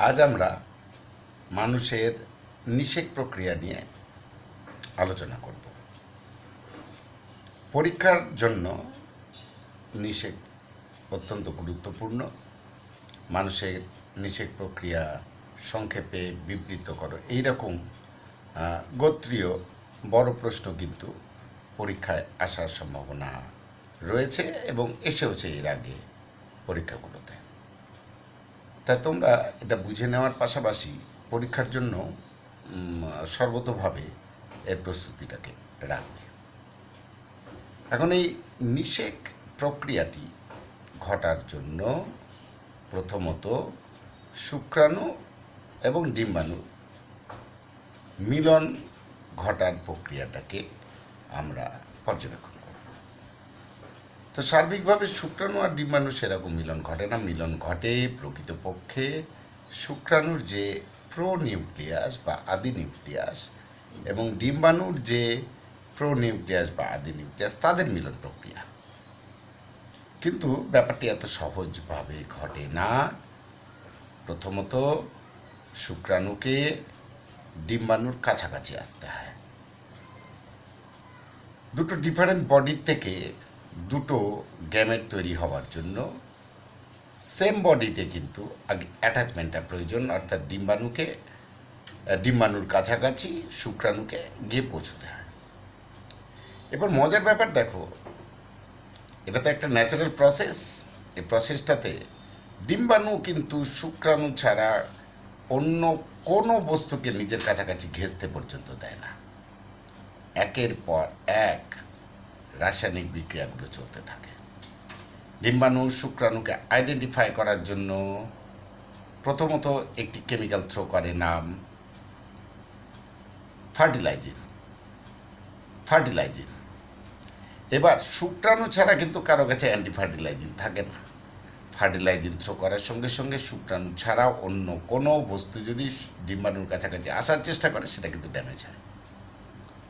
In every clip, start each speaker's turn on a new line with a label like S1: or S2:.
S1: আজ আমরা মানুষের নিষেক প্রক্রিয়া নিয়ে আলোচনা করব। পরীক্ষার জন্য নিষেক অত্যন্ত গুরুত্বপূর্ণ। মানুষের নিষেক প্রক্রিয়া সংক্ষেপে বিবৃত করো, এইরকম গোত্রীয় বড় প্রশ্ন কিন্তু পরীক্ষায় আসার সম্ভাবনা রয়েছে এবং এসেওছে এর আগে পরীক্ষাগুলোতে। তা তোমরা এটা বুঝে নেওয়ার পাশাপাশি পরীক্ষার জন্য সর্বতোভাবে এর প্রস্তুতিটাকে রাখবে। এখন এই নিষেক প্রক্রিয়াটি ঘটার জন্য প্রথমত শুক্রাণু এবং ডিম্বাণুর মিলন ঘটার প্রক্রিয়াটাকে আমরা পর্যবেক্ষণ করব। তো সার্বিকভাবে শুক্রাণু আর ডিম্বাণু সেরকম মিলন ঘটে না। মিলন ঘটে প্রকৃতপক্ষে শুক্রাণুর যে প্রোনিউক্লিয়াস বা আদি নিউক্লিয়াস এবং ডিম্বাণুর যে প্রোনিউক্লিয়াস বা আদি নিউক্লিয়াস, তাদের মিলন প্রক্রিয়া। কিন্তু ব্যাপারটি এত সহজভাবে ঘটে না। প্রথমত শুক্রাণুকে ডিম্বাণুর কাছাকাছি আসতে হয়। দুটো ডিফারেন্ট বডির থেকে দুটো গ্যামেট তৈরি হওয়ার জন্য সেম বডিতে কিন্তু আগে অ্যাটাচমেন্টটা প্রয়োজন, অর্থাৎ ডিম্বাণুর কাছাকাছি শুক্রাণুকে গিয়ে পৌঁছতে হয়। এবার মজার ব্যাপার দেখো, এটা তো একটা ন্যাচারাল প্রসেস। এই প্রসেসটাতে ডিম্বাণু কিন্তু শুক্রাণু ছাড়া অন্য কোনো বস্তুকে নিজের কাছাকাছি ঘেঁষতে পর্যন্ত দেয় না। একের পর এক রাসায়নিক বিক্রিয়াগুলো চলতে থাকে। ডিম্বাণু শুক্রাণুকে আইডেন্টিফাই করার জন্য প্রথমত একটি কেমিক্যাল থ্রো করে, নাম ফার্টিলাইজিন। এবার শুক্রাণু ছাড়া কিন্তু কারো কাছে অ্যান্টিফার্টিলাইজিন থাকে না। ফার্টিলাইজিন থ্রো করার সঙ্গে সঙ্গে শুক্রাণু ছাড়া অন্য কোনো বস্তু যদি ডিম্বাণুর কাছাকাছি আসার চেষ্টা করে সেটা কিন্তু ড্যামেজ হয়।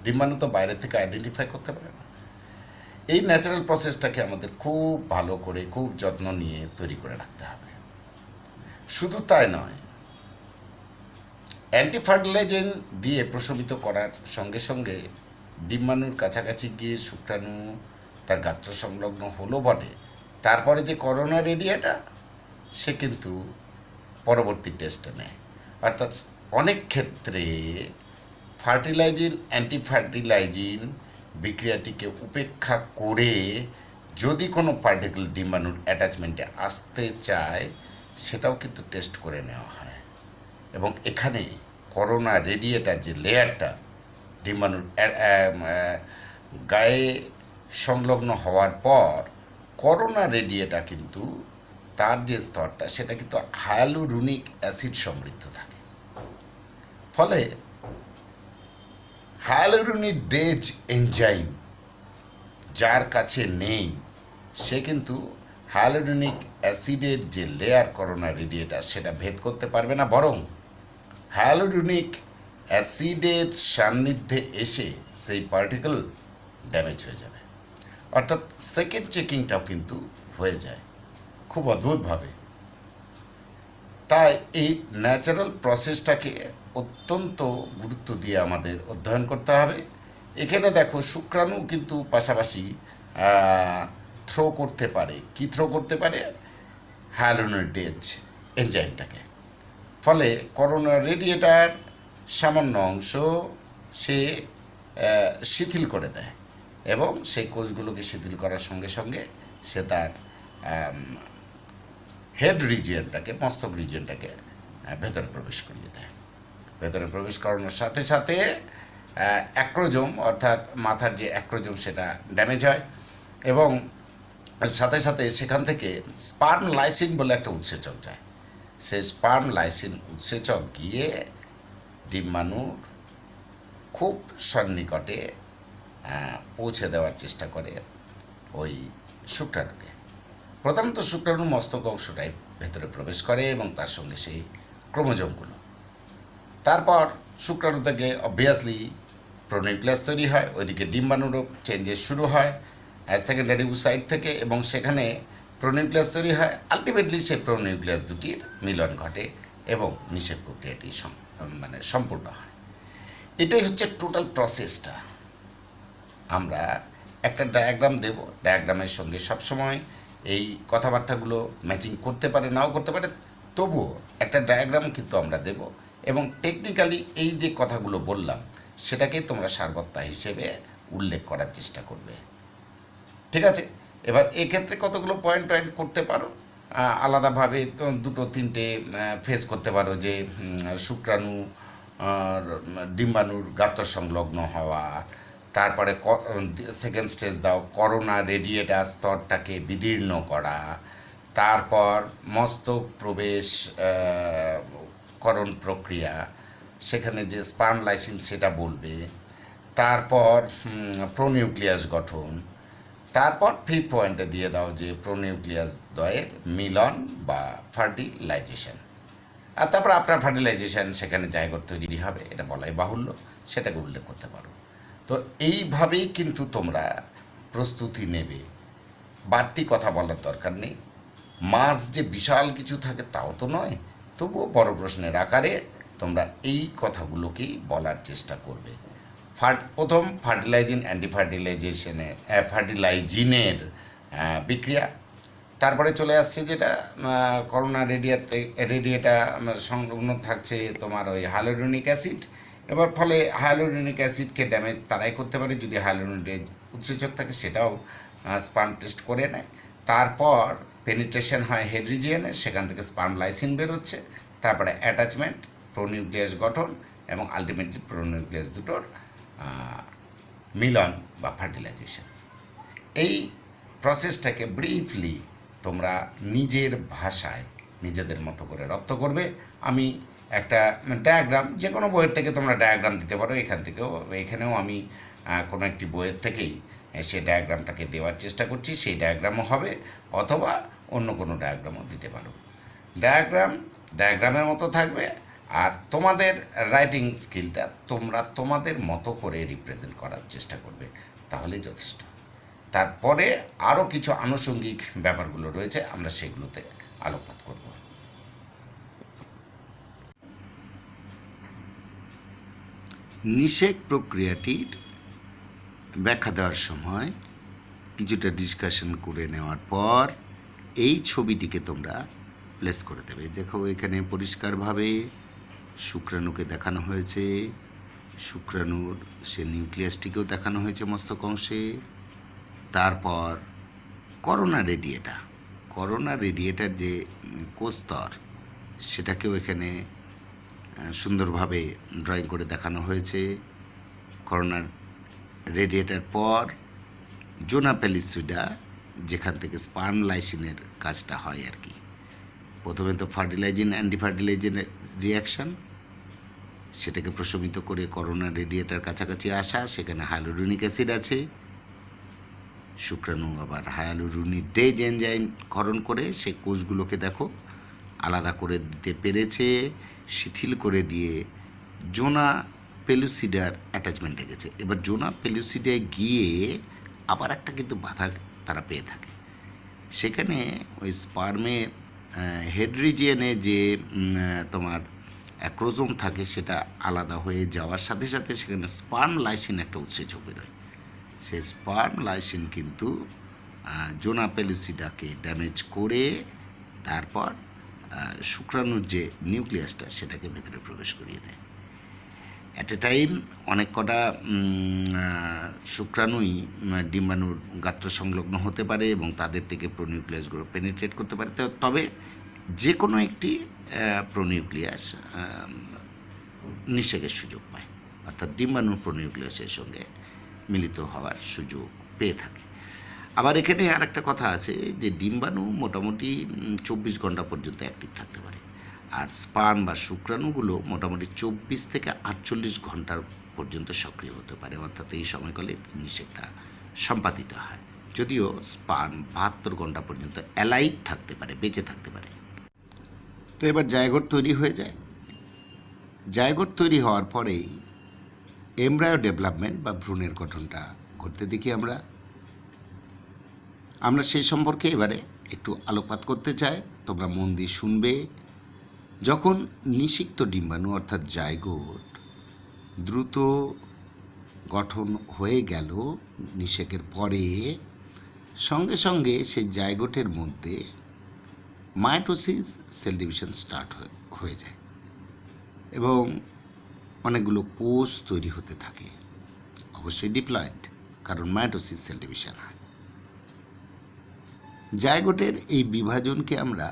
S1: ডিম্বাণু তো বাইরে থেকে আইডেন্টিফাই করতে পারে না। এই ন্যাচারাল প্রসেসটাকে আমাদের খুব ভালো করে খুব যত্ন নিয়ে তৈরি করে রাখতে হবে। শুধু তাই নয়, অ্যান্টিফার্টিলাইজিন দিয়ে প্রশমিত করার সঙ্গে সঙ্গে ডিম্বাণুর কাছাকাছি গিয়ে শুক্রাণু তার গাত্র সংলগ্ন হলো বলে, তারপরে যে করোনার এরিয়াটা সে কিন্তু পরবর্তী টেস্টে নেয়। অর্থাৎ অনেক ক্ষেত্রে ফার্টিলাইজিন অ্যান্টিফার্টিলাইজিন বিক্রিয়াটিকে উপেক্ষা করে যদি কোনো পার্টিকেল ডিম্বাণুর অ্যাটাচমেন্টে আসতে চায় সেটাও কিন্তু টেস্ট করে নেওয়া হয়। এবং এখানে করোনা রেডিয়েটার যে লেয়ারটা ডিম্বাণুর গায়ে সংলগ্ন হওয়ার পর করোনা রেডিয়েটা কিন্তু তার যে স্তরটা সেটা কিন্তু হায়ালুরোনিক অ্যাসিড সমৃদ্ধ থাকে। ফলে হায়ালুরোনিডেজ এনজাইম যার কাছে নেই সে কিন্তু হায়ালুরোনিক অ্যাসিডের যে লেয়ার করোনা রেডিয়েটার সেটা ভেদ করতে পারবে না, বরং হায়ালুরোনিক অ্যাসিডের সান্নিধ্যে এসে সেই পার্টিকেল ড্যামেজ হয়ে যাবে। অর্থাৎ সেকেন্ড চেকিংটাও কিন্তু হয়ে যায় খুব অদ্ভুতভাবে। তাই এই ন্যাচারাল প্রসেসটাকে অত্যন্ত গুরুত্ব দিয়ে আমাদের অধ্যয়ন করতে হবে। এখানে দেখো শুক্রাণু কিন্তু পাশাপাশি থ্রো করতে পারে। কি থ্রো করতে পারে? হায়ালুরোনিডেজ এনজাইমটাকে। ফলে করোনা রেডিয়েটার সামান্য অংশ সে শিথিল করে দেয় এবং সেই কোষগুলোকে শিথিল করার সঙ্গে সঙ্গে সে তার হেড রিজিয়নটাকে, মস্তক রিজিয়নটাকে ভেতরে প্রবেশ করিয়ে দেয়। ভেতরে প্রবেশ করানোর সাথে সাথে অ্যাক্রোজোম অর্থাৎ মাথার যে অ্যাক্রোজোম সেটা ড্যামেজ হয় এবং সাথে সাথে সেখান থেকে স্পার্ম লাইসিন বলে একটা উৎসেচক যায়। সেই স্পার্ম লাইসিন উৎসেচক গিয়ে ডিম্বাণুর খুব সন্নিকটে পৌঁছে দেওয়ার চেষ্টা করে ওই শুক্রাণুকে। প্রধানত শুক্রাণু মস্তক অংশটাই ভেতরে প্রবেশ করে এবং তার সঙ্গে সেই ক্রোমোজোমগুলো। তারপর শুক্রাণু থেকে অবভিয়াসলি প্রোনিউক্লিয়াস তৈরি হয়, ওইদিকে ডিম্বাণুরও চেঞ্জেস শুরু হয় সেকেন্ডারি সাইড থেকে এবং সেখানে প্রোনিউক্লিয়াস তৈরি হয়। আলটিমেটলি সেই প্রোনিউক্লিয়াস দুটির মিলন ঘটে এবং নিষেক প্রক্রিয়াটি সম্পূর্ণ হয়। এটাই হচ্ছে টোটাল প্রসেসটা। আমরা একটা ডায়াগ্রাম দেব, ডায়াগ্রামের সঙ্গে সবসময় এই কথাবার্তাগুলো ম্যাচিং করতে পারে, নাও করতে পারে, তবুও একটা ডায়াগ্রাম কিন্তু আমরা দেব এবং টেকনিক্যালি এই যে কথাগুলো বললাম সেটাকে তোমরা সারবত্তা হিসেবে উল্লেখ করার চেষ্টা করবে। ঠিক আছে, এবার এক্ষেত্রে কতগুলো পয়েন্ট করতে পারো আলাদাভাবে, দুটো তিনটে ফেস করতে পারো, যে শুক্রাণু ডিম্বাণুর গাত্র সংলগ্ন হওয়া, তারপরে সেকেন্ড স্টেজ দাও করোনা রেডিয়েটার স্তরটাকে বিদীর্ণ করা, তারপর মস্তক প্রবেশ করণ প্রক্রিয়া, সেখানে যে স্পার্ম লাইসিন সেটা বলবে, তারপর প্রোনিউক্লিয়াস গঠন, তারপর ফিফথ পয়েন্টে দিয়ে দাও যে প্রোনিউক্লিয়াস দ্বয়ের মিলন বা ফার্টিলাইজেশন, আর তারপর আফটার ফার্টিলাইজেশন সেখানে জায়গোট তৈরি হবে, এটা বলাই বাহুল্য, সেটাকে উল্লেখ করতে পারো। তো এইভাবেই কিন্তু তোমরা প্রস্তুতি নেবে, বাড়তি কথা বলার দরকার নেই। মার্কস যে বিশাল কিছু থাকে তাও তো নয়, তবুও বড় প্রশ্নের আকারে তোমরা এই কথাগুলোকেই বলার চেষ্টা করবে। প্রথম ফার্টিলাইজিনের বিক্রিয়া, তারপরে চলে আসছে যেটা করোনা রেডিয়েটা সংলগ্ন থাকছে তোমার ওই হাইলোরোনিক অ্যাসিড। এবার ফলে হাইলোরোনিক অ্যাসিডকে ড্যামেজ তারাই করতে পারে যদি হাইলোরোনিক উৎসেচক থাকে, সেটাও স্পার্ম টেস্ট করে নেয়। তারপর পেনিট্রেশন হয় হেড রিজিয়নে, সেখান থেকে স্পার্ম লাইসিন বেরোচ্ছে, তারপরে অ্যাটাচমেন্ট, প্রোনিউক্লিয়াস গঠন এবং আলটিমেটলি প্রোনিউক্লিয়াস দুটোর মিলন বা ফার্টিলাইজেশন। এই প্রসেসটাকে ব্রিফলি তোমরা নিজের ভাষায় নিজেদের মতো করে রপ্ত করবে। আমি একটা ডায়াগ্রাম, যে কোনো বইয়ের থেকে তোমরা ডায়াগ্রাম দিতে পারো, এখানেও আমি কোনো একটি বইয়ের থেকেই সেই ডায়াগ্রামটাকে দেওয়ার চেষ্টা করছি, সেই ডায়াগ্রামও হবে, অথবা অন্য কোনো ডায়াগ্রামও দিতে পারো। ডায়াগ্রামের মতো থাকবে, আর তোমাদের রাইটিং স্কিলটা তোমরা তোমাদের মতো করে রিপ্রেজেন্ট করার চেষ্টা করবে, তাহলেই যথেষ্ট। তারপরে আরও কিছু আনুষঙ্গিক ব্যাপারগুলো রয়েছে, আমরা সেগুলোতে আলোকপাত করব। নিষেক প্রক্রিয়াটির ব্যাখ্যা দেওয়ার সময় কিছুটা ডিসকাশন করে নেওয়ার পর এই ছবিটিকে তোমরা প্লেস করে দেবে। দেখো এখানে পরিষ্কারভাবে শুক্রাণুকে দেখানো হয়েছে, শুক্রাণুর সে নিউক্লিয়াসটিকেও দেখানো হয়েছে মস্তক অংশে। তারপর করোনা রেডিয়েটার যে কোষস্তর সেটাকেও এখানে সুন্দরভাবে ড্রয়িং করে দেখানো হয়েছে। করোনার রেডিয়েটার পর জোনা প্যালিসিডা, যেখান থেকে স্পার্ম লাইসিনের কাজটা হয় আর কি। প্রথমে তো ফার্টিলাইজিন অ্যান্টিফার্টিলাইজিনের রিয়াকশান, সেটাকে প্রশমিত করে করোনা রেডিয়েটার কাছাকাছি আসা, সেখানে হাইলোরোনিক অ্যাসিড আছে। শুক্রাণু আবার হাইলোরোনিডেজ এনজাইম ক্ষরণ করে সেই কোষগুলোকে দেখো আলাদা করে দিতে পেরেছে, শিথিল করে দিয়ে জোনা পেলুসিডার অ্যাটাচমেন্টে গেছে। এবার জোনা পেলুসিডায় গিয়ে আবার একটা কিন্তু বাধা তারা পেয়ে থাকে, সেখানে ওই স্পার্মের হেড রিজিয়নে যে তোমার অ্যাক্রোজোম থাকে সেটা আলাদা হয়ে যাওয়ার সাথে সাথে সেখানে স্পার্ম লাইসিন একটা উৎসেচক বেরোয়। সেই স্পার্ম লাইসিন কিন্তু জোনা পেলুসিডাকে ড্যামেজ করে তারপর শুক্রাণুর যে নিউক্লিয়াসটা সেটাকে ভেতরে প্রবেশ করিয়ে দেয়। অ্যাট এ টাইম অনেক কটা শুক্রাণুই ডিম্বাণুর গাত্র সংলগ্ন হতে পারে এবং তাদের থেকে প্রোনিউক্লিয়াসগুলো পেনিট্রেট করতে পারে। তবে যে কোনো একটি প্রোনিউক্লিয়াস নিষেকের সুযোগ পায়, অর্থাৎ ডিম্বাণুর প্রোনিউক্লিয়াসের সঙ্গে মিলিত হওয়ার সুযোগ পেয়ে থাকে। আবার এখানে আর একটা কথা আছে যে ডিম্বাণু মোটামুটি 24 ঘন্টা পর্যন্ত অ্যাক্টিভ থাকতে পারে, আর স্পার্ম বা শুক্রাণুগুলো মোটামুটি 24 থেকে 48 ঘন্টার পর্যন্ত সক্রিয় হতে পারে, অর্থাৎ এই সময়কালে নিষেকটা সম্পাদিত হয়। যদিও স্পার্ম 72 ঘন্টা পর্যন্ত অ্যালাইভ থাকতে পারে, বেঁচে থাকতে পারে। তো এবার জায়গোট তৈরি হয়ে যায়। জায়গোট তৈরি হওয়ার পরেই এমব্রায়ো ডেভেলপমেন্ট বা ভ্রূণের গঠনটা ঘটতে দেখি আমরা সেই সম্পর্কে এবারে একটু আলোকপাত করতে চাই। তোমরা মন দিয়ে শুনবে
S2: যখন নিষিক্ত ডিম্বাণু অর্থাৎ জাইগোট দ্রুত গঠন হয়ে গেল নিষেকের পরে, সঙ্গে সঙ্গে সেই জাইগোটের মধ্যে মাইটোসিস সেল ডিভিশন স্টার্ট হয়ে যায় এবং অনেকগুলো কোষ তৈরি হতে থাকে, অবশ্যই ডিপ্লয়েড, কারণ মাইটোসিস সেল ডিভিশন হয়। জাইগোটের এই বিভাজনকে আমরা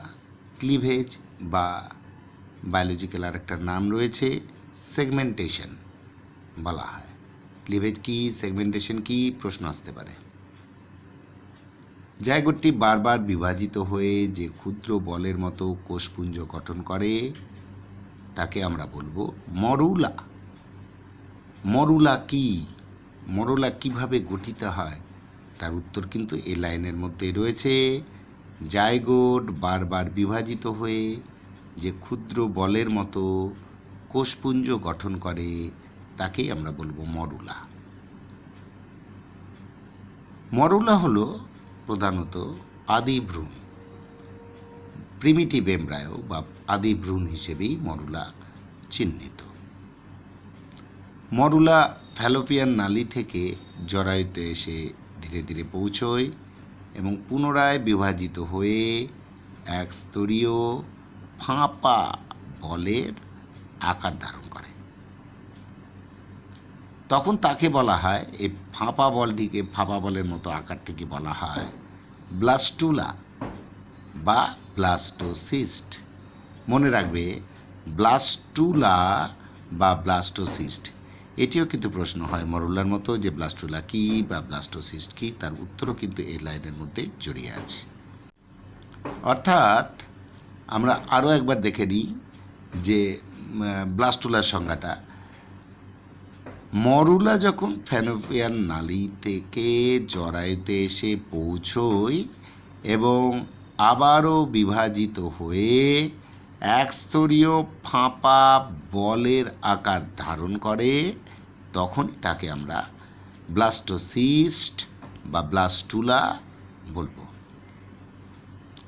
S2: ক্লিভেজ বা বায়োলজিক্যাল আরেকটা নাম রয়েছে সেগমেন্টেশন বলা হয়। ক্লিভেজ কি, সেগমেন্টেশন কি, প্রশ্ন আসতে পারে। জাইগোটটি বারবার বিভাজিত হয়ে যে ক্ষুদ্র বলের মতো কোষপুঞ্জ গঠন করে তাকে আমরা বলবো মরুলা। মরুলা কি, মরুলা কিভাবে গঠিত হয় তার উত্তর কিন্তু এই লাইনের মধ্যেই রয়েছে। জাইগোট বারবার বিভাজিত হয়ে যে ক্ষুদ্র বলের মতো কোষপুঞ্জ গঠন করে তাকেই আমরা বলবো মরুলা। মরুলা হলো প্রধানত আদি ভ্রূণ, প্রিমিটিভ এমব্রায়ো বা আদি ভ্রূণ হিসেবেই মরুলা চিহ্নিত। মরুলা ফ্যালোপিয়ান নালী থেকে জরায়ুতে এসে ধীরে ধীরে পৌঁছয় এবং পুনরায় বিভাজিত হয়ে এক স্তরীয় ফাঁপা বলের আকার ধারণ করে। তখন তাকে বলা হয়, এই ফাঁপা বলটিকে, ফাঁপা বলের মতো আকারটিকে বলা হয় ব্লাস্টুলা বা ব্লাস্টোসিস্ট। মনে রাখবে, ব্লাস্টুলা বা ব্লাস্টোসিস্ট, এটিও কিন্তু প্রশ্ন হয় মরুলার মতো, যে ব্লাস্টুলা কি বা ব্লাস্টোসিস্ট কি, তার উত্তরও কিন্তু এই লাইনের মধ্যে জড়িয়ে আছে। অর্থাৎ আমরা আরও একবার দেখে নিই যে ব্লাস্টুলার সংজ্ঞাটা। মরুলা যখন ফ্যালোপিয়ান নালী থেকে জরায়ুতে এসে পৌঁছয় এবং আবারও বিভাজিত হয়ে একস্তরীয় ফাঁপা বলের আকার ধারণ করে, তখনই তাকে আমরা ব্লাস্টোসিস্ট বা ব্লাস্টুলা বলবো।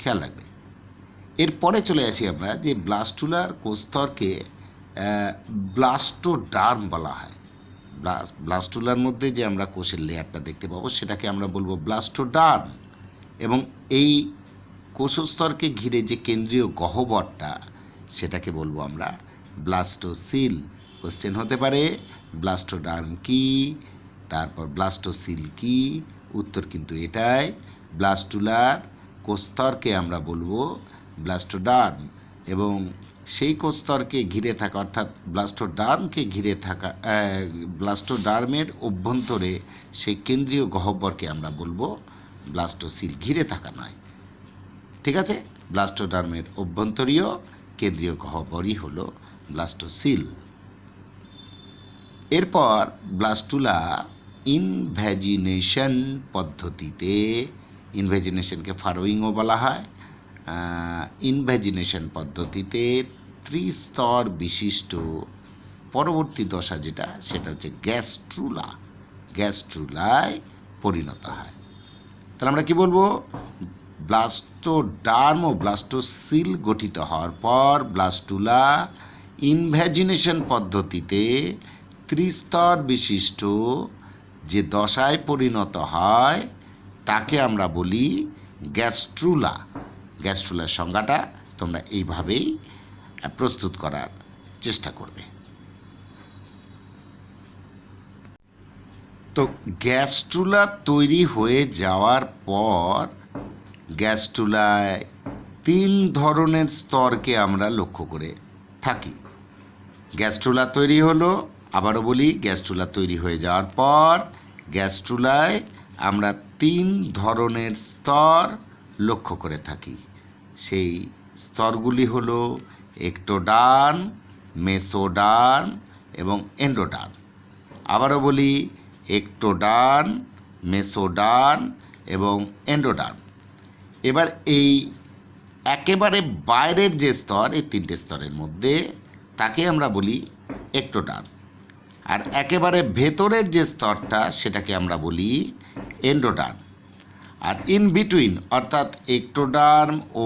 S2: খেয়াল রাখবে। এরপরে চলে আসি আমরা যে ব্লাস্টুলার কোষস্তরকে ব্লাস্টোডার্ম বলা হয়। ব্লাস্টুলার মধ্যে যে আমরা কোষের লেয়ারটা দেখতে পাবো সেটাকে আমরা বলবো ব্লাস্টোডার্ম, এবং এই কোষস্তরকে ঘিরে যে কেন্দ্রীয় গহ্বরটা সেটাকে বলবো আমরা ব্লাস্টোসিল। কোশ্চেন হতে পারে ব্লাস্টোডার্ম কি, তারপর ব্লাস্টোসিল কি, উত্তর কিন্তু এটাই। ব্লাস্টুলার কোষস্তরকে আমরা বলবো ব্লাস্টোডার্ম, এবং সেই কোষস্তরকে ঘিরে থাকা অর্থাৎ ব্লাস্টোডার্মকে ঘিরে থাকা, ব্লাস্টোডার্মের অভ্যন্তরে সেই কেন্দ্রীয় গহ্বরকে আমরা বলবো ব্লাস্টোসিল। ঘিরে থাকা নয়, ঠিক আছে? ব্লাস্টোডার্মের অভ্যন্তরীয় কেন্দ্রীয় গহ্বরই হলো ব্লাস্টোসিল। এরপর ব্লাস্টুলা ইনভ্যাজিনেশন পদ্ধতিতে, ইনভ্যাজিনেশনকে ফারোয়িংও বলা হয়, ইনভ্যাজিনেশন পদ্ধতিতে ত্রিস্তর বিশিষ্ট পরবর্তী দশা যেটা, সেটা হচ্ছে গ্যাস্ট্রুলা, গ্যাস্ট্রুলায় পরিণত হয়। তাহলে আমরা কি বলবো? ব্লাস্টোডার্ম ও ব্লাস্টোসিল গঠিত হওয়ার পর ব্লাস্টুলা ইনভ্যাজিনেশন পদ্ধতিতে ত্রিস্তর বিশিষ্ট যে দশায় পরিণত হয় তাকে আমরা বলি গ্যাস্ট্রুলা। গ্যাস্ট্রুলার সংজ্ঞাটা তোমরা এইভাবেই প্রস্তুত করার চেষ্টা করবে। তো গ্যাস্ট্রুলা তৈরি হয়ে যাওয়ার পর গ্যাস্ট্রুলায় 3 ধরনের স্তরকে আমরা লক্ষ্য করে থাকি। গ্যাস্ট্রুলা তৈরি হলো, আবারও বলি, গ্যাস্ট্রুলা তৈরি হয়ে যাওয়ার পর গ্যাস্ট্রুলায় আমরা 3 ধরনের স্তর লক্ষ্য করে থাকি। সেই স্তরগুলি হলো একটোডার্ম, মেসোডার্ম এবং এন্ডোডার্ম। আবারও বলি, একটোডার্ম, মেসোডার্ম এবং এন্ডোডার্ম। এবার এই একেবারে বাইরের যে স্তর, এই 3টে স্তরের মধ্যে, তাকে আমরা বলি একটোডার্ম। আর একেবারে ভেতরের যে স্তরটা সেটাকে আমরা বলি এন্ডোডার্ম। আর ইন বিটুইন অর্থাৎ এক্টোডার্ম ও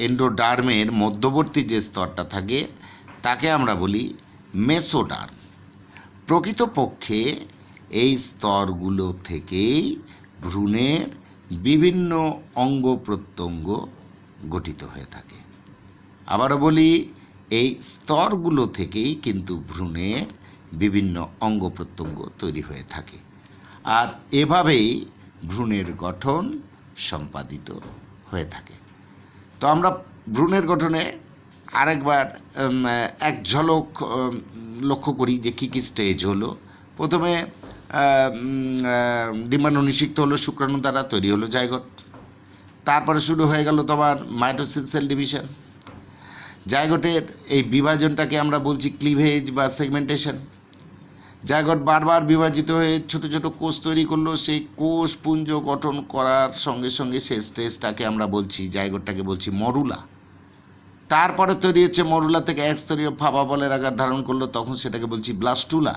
S2: এন্ডোডার্মের মধ্যবর্তী যে স্তরটা থাকে তাকে আমরা বলি মেসোডার্ম। প্রকৃতপক্ষে এই স্তরগুলো থেকেই ভ্রূণের বিভিন্ন অঙ্গ প্রত্যঙ্গ গঠিত হয়ে থাকে। আবারও বলি, এই স্তরগুলো থেকেই কিন্তু ভ্রূণের বিভিন্ন অঙ্গ প্রত্যঙ্গ তৈরি হয়ে থাকে, আর এভাবেই ভ্রূণের গঠন সম্পাদিত হয়ে থাকে। তো আমরা ভ্রূণের গঠনে আরেকবার এক ঝলক লক্ষ্য করি যে কী কী স্টেজ হলো। প্রথমে ডিম্বাণু নিষিক্ত হলো, শুক্রাণু দ্বারা তৈরি হলো জাইগোট। তারপরে শুরু হয়ে গেল তোমার মাইটোসিস সেল ডিভিশন। জাইগোটের এই বিভাজনটাকে আমরা বলছি ক্লিভেজ বা সেগমেন্টেশন। জাইগোট বারবার বিভাজিত হয়ে ছোট ছোট কোষ তৈরি করলো, সেই কোষ পুঞ্জ গঠন করার সঙ্গে সঙ্গে সেই স্টেজটাকে আমরা বলছি, জাইগোটটাকে বলছি মরুলা। তারপরে তৈরি হচ্ছে মরুলা থেকে একস্তরীয় ফাঁপা বলের আকার ধারণ করলো, তখন সেটাকে বলছি ব্লাস্টুলা।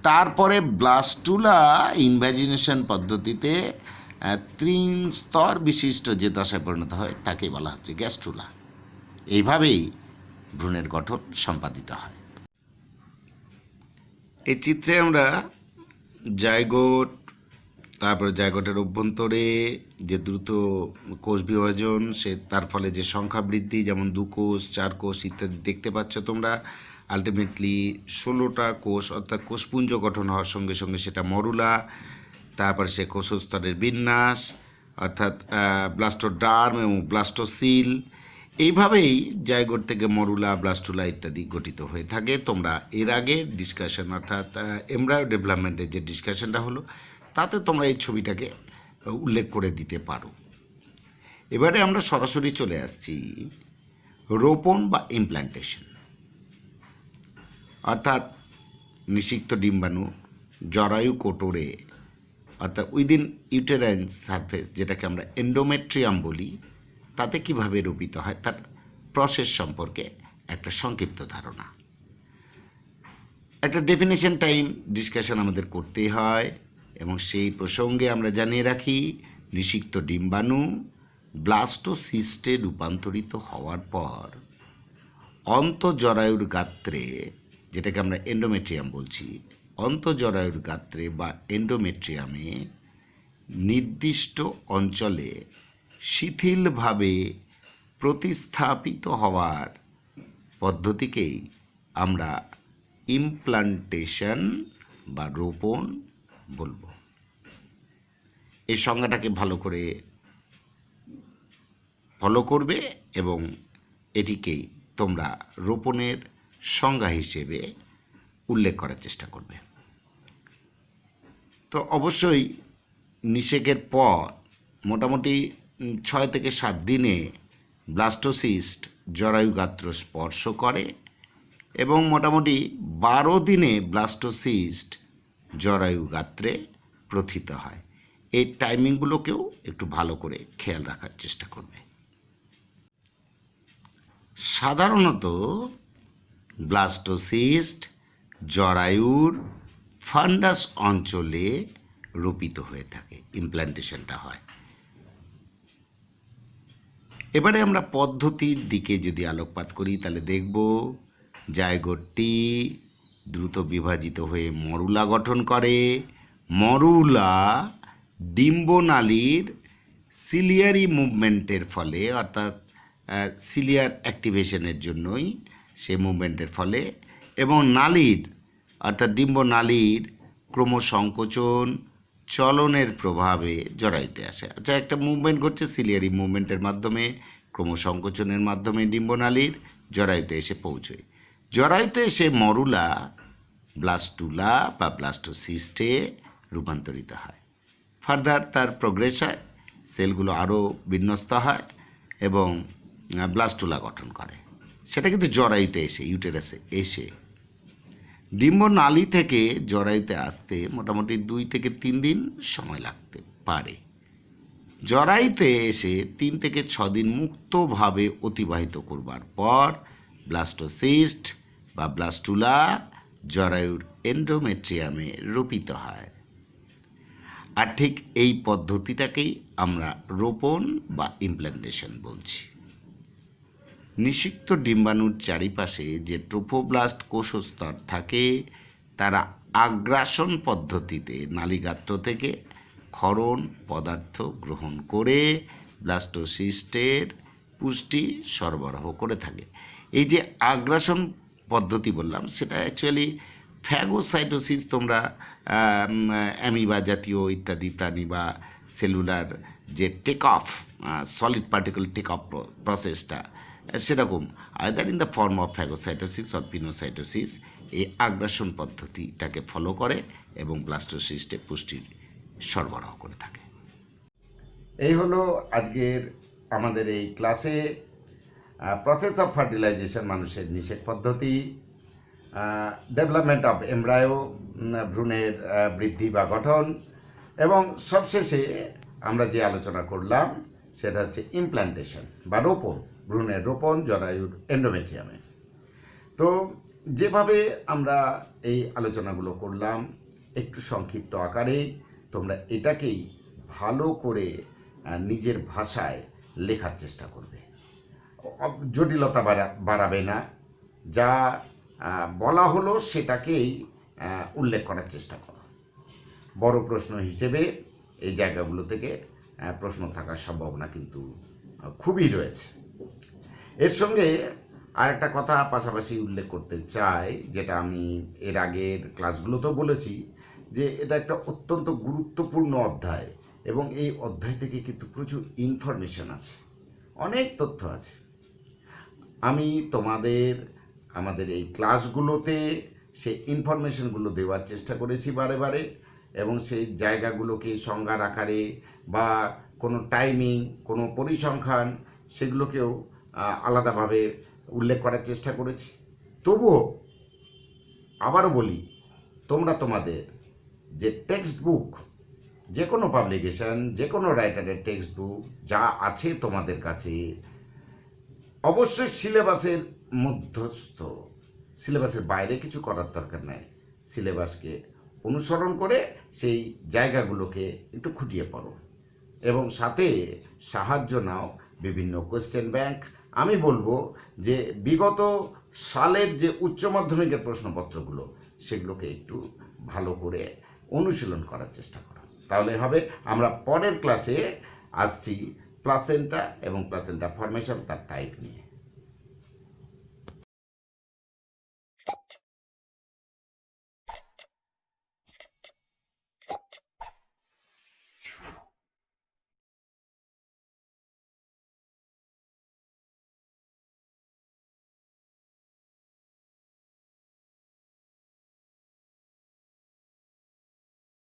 S2: তারপরে ব্লাস্টুলা ইনভ্যাজিনেশন পদ্ধতিতে 3 স্তর বিশিষ্ট যে দশায় পরিণত হয় তাকে বলা হচ্ছে গ্যাস্ট্রুলা। এইভাবেই ভ্রূণের গঠন সম্পাদিত হয়। এই চিত্রে আমরা জাইগোট, তারপরে জাইগোটের অভ্যন্তরে যে দ্রুত কোষ বিভাজন, তার ফলে যে সংখ্যা বৃদ্ধি, যেমন 2 কোষ 4 কোষ ইত্যাদি দেখতে পাচ্ছ তোমরা। আলটিমেটলি 16টা কোষ অর্থাৎ কোষপুঞ্জ গঠন হওয়ার সঙ্গে সঙ্গে সেটা মরুলা। তারপরে সে কোষস্তরের বিন্যাস অর্থাৎ ব্লাস্টোডার্ম এবং ব্লাস্টোসিল। এইভাবেই জাইগোট থেকে মরুলা, ব্লাস্টুলা ইত্যাদি গঠিত হয়ে থাকে। তোমরা এর আগে ডিসকাশন অর্থাৎ এমব্রায়ো ডেভেলপমেন্টের যে ডিসকাশনটা হলো তাতে তোমরা এই ছবিটাকে উল্লেখ করে দিতে পারো। এবারে আমরা সরাসরি চলে আসছি রোপণ বা ইমপ্ল্যান্টেশন, অর্থাৎ নিষিক্ত ডিম্বাণু জরায়ু কোটরে অর্থাৎ উইদিন ইউটেরাইন সারফেস, যেটাকে আমরা এন্ডোমেট্রিয়াম বলি, তাতে কিভাবে রোপিত হয় তার প্রসেস সম্পর্কে একটা সংক্ষিপ্ত ধারণা। একটা ডেফিনেশন টাইম ডিসকাশন আমাদের করতেই হয়, এবং সেই প্রসঙ্গে আমরা জানিয়ে রাখি নিষিক্ত ডিম্বাণু ব্লাস্টোসিস্টে রূপান্তরিত হওয়ার পর অন্তঃজরায়ুর গাত্রে, যেটাকে আমরা এন্ডোমেট্রিয়াম বলছি, অন্তঃজরায়ুর গাত্রে বা এন্ডোমেট্রিয়ামে নির্দিষ্ট অঞ্চলে শিথিলভাবে প্রতিস্থাপিত হওয়ার পদ্ধতিকেই আমরা ইমপ্লান্টেশন বা রোপণ বলবো। এই সংজ্ঞাটাকে ভালো করে ফলো করবে এবং এটিকেই তোমরা রোপণের সংজ্ঞা হিসেবে উল্লেখ করার চেষ্টা করবে। তো অবশ্যই নিষেকের পর মোটামুটি 6 থেকে 7 দিনে ব্লাস্টোসিস্ট জরায়ু গাত্র স্পর্শ করে এবং মোটামুটি 12 দিনে ব্লাস্টোসিস্ট জরায়ু গাত্রে প্রথিত হয়। এই টাইমিংগুলোকেও একটু ভালো করে খেয়াল রাখার চেষ্টা করবে। সাধারণত ব্লাস্টোসিস্ট জরায়ুর ফান্ডাস অঞ্চলে রোপিত হয়ে থাকে, ইমপ্ল্যান্টেশনটা হয়। এবারে আমরা পদ্ধতির দিকে যদি আলোকপাত করি তাহলে দেখব জাইগোটটি দ্রুত বিভাজিত হয়ে মরুলা গঠন করে। মরুলা ডিম্বনালীর সিলিয়ারি মুভমেন্টের ফলে অর্থাৎ সিলিয়ার অ্যাক্টিভেশনের জন্যই সে মুভমেন্টের ফলে এবং নালীর অর্থাৎ ডিম্বনালীর ক্রমসংকোচন চলনের প্রভাবে জরায়ুতে আসে। আচ্ছা, একটা মুভমেন্ট ঘটছে সিলিয়ারি মুভমেন্টের মাধ্যমে, ক্রমসংকোচনের মাধ্যমে ডিম্বনালীর জরায়ুতে এসে পৌঁছয়। জরায়ুতে এসে মরুলা ব্লাস্টুলা বা ব্লাস্টোসিস্টে রূপান্তরিত হয়। ফার্দার তার প্রোগ্রেস হয়, সেলগুলো আরও বিন্যস্ত হয় এবং ব্লাস্টুলা গঠন করে। সেটা কিন্তু জরায়ুতে এসে, ইউটেরাসে এসে। ডিম্বনালী থেকে জরায়ুতে আসতে মোটামুটি 2 থেকে 3 দিন সময় লাগতে পারে। জরায়ুতে এসে 3 থেকে 6 দিন মুক্তভাবে অতিবাহিত করবার পর ব্লাস্টোসিস্ট বা ব্লাস্টুলা জরায়ুর এন্ডোমেট্রিয়ামে রোপিত হয়। আর ঠিক এই পদ্ধতিটাকেই আমরা রোপণ বা ইমপ্ল্যান্টেশন বলছি। নিষিক্ত ডিম্বাণুর চারিপাশে যে ট্রোফোব্লাস্ট কোষস্তর থাকে তারা আগ্রাসন পদ্ধতিতে নালীগাত্র থেকে ক্ষরণ পদার্থ গ্রহণ করে ব্লাস্টোসিস্টের পুষ্টি সরবরাহ করে থাকে। এই যে আগ্রাসন পদ্ধতি বললাম সেটা অ্যাকচুয়ালি ফ্যাগোসাইটোসিস, তোমরা অ্যামিবা জাতীয় ইত্যাদি প্রাণী বা সেলুলার যে take off solid particle take off প্রসেসটা সেরকম either in the form of phagocytosis or pinocytosis এই আগ্রাসন পদ্ধতিটাকে ফলো করে এবং ব্লাস্টোসিস্টে পুষ্টির সরবরাহ করে থাকে।
S1: এই হলো আজকের আমাদের এই ক্লাসে প্রসেস অফ ফার্টিলাইজেশন, মানুষের নিষেক পদ্ধতি, ডেভেলপমেন্ট অফ এমব্রায়ো, ভ্রূণের বৃদ্ধি বা গঠন, এবং সবশেষে আমরা যে আলোচনা করলাম সেটা হচ্ছে ইমপ্ল্যান্টেশন বা রোপণ, ভ্রূণের রোপণ জরায়ুর এন্ডোমেট্রিয়ামে। তো যেভাবে আমরা এই আলোচনাগুলো করলাম একটু সংক্ষিপ্ত আকারে, তোমরা এটাকেই ভালো করে নিজের ভাষায় লেখার চেষ্টা করবে, জটিলতা বাড়াবে না, যা বলা হলো সেটাকেই উল্লেখ করার চেষ্টা করো। বড় প্রশ্ন হিসেবে এই জায়গাগুলো থেকে প্রশ্ন থাকার সম্ভাবনা কিন্তু খুবই রয়েছে। এর সঙ্গে আরেকটা কথা পাশাপাশি উল্লেখ করতে চাই, যেটা আমি এর আগের ক্লাসগুলোতেও বলেছি, যে এটা একটা অত্যন্ত গুরুত্বপূর্ণ অধ্যায় এবং এই অধ্যায় থেকে কিন্তু প্রচুর ইনফরমেশন আছে, অনেক তথ্য আছে। আমি তোমাদের আমাদের এই ক্লাসগুলোতে সেই ইনফরমেশনগুলো দেওয়ার চেষ্টা করেছি বারে বারে, এবং সেই জায়গাগুলোকে সংজ্ঞার আকারে বা কোনো টাইমিং, কোনো পরিসংখ্যান সেগুলোকেও আলাদাভাবে উল্লেখ করার চেষ্টা করেছি। তবুও আবারও বলি, তোমরা তোমাদের যে টেক্সট বুক, যে কোনো পাবলিকেশন, যে কোনো রাইটারের টেক্সট বুক যা আছে তোমাদের কাছে, অবশ্যই সিলেবাসের মধ্যস্থ, সিলেবাসের বাইরে কিছু করার দরকার নাই। সিলেবাসকে অনুসরণ করে সেই জায়গাগুলোকে একটু খুঁটিয়ে পড়ো এবং সাথে সাহায্য নাও বিভিন্ন কোয়েশ্চেন ব্যাংক। আমি বলবো যে বিগত সালের যে উচ্চ মাধ্যমিকের প্রশ্নপত্রগুলো সেগুলোকে একটু ভালো করে অনুশীলন করার চেষ্টা করো, তাহলে হবে। আমরা পরের ক্লাসে আসছি প্লাসেন্টা এবং প্লাসেন্টা ফর্মেশন, তার টাইপ নিয়ে।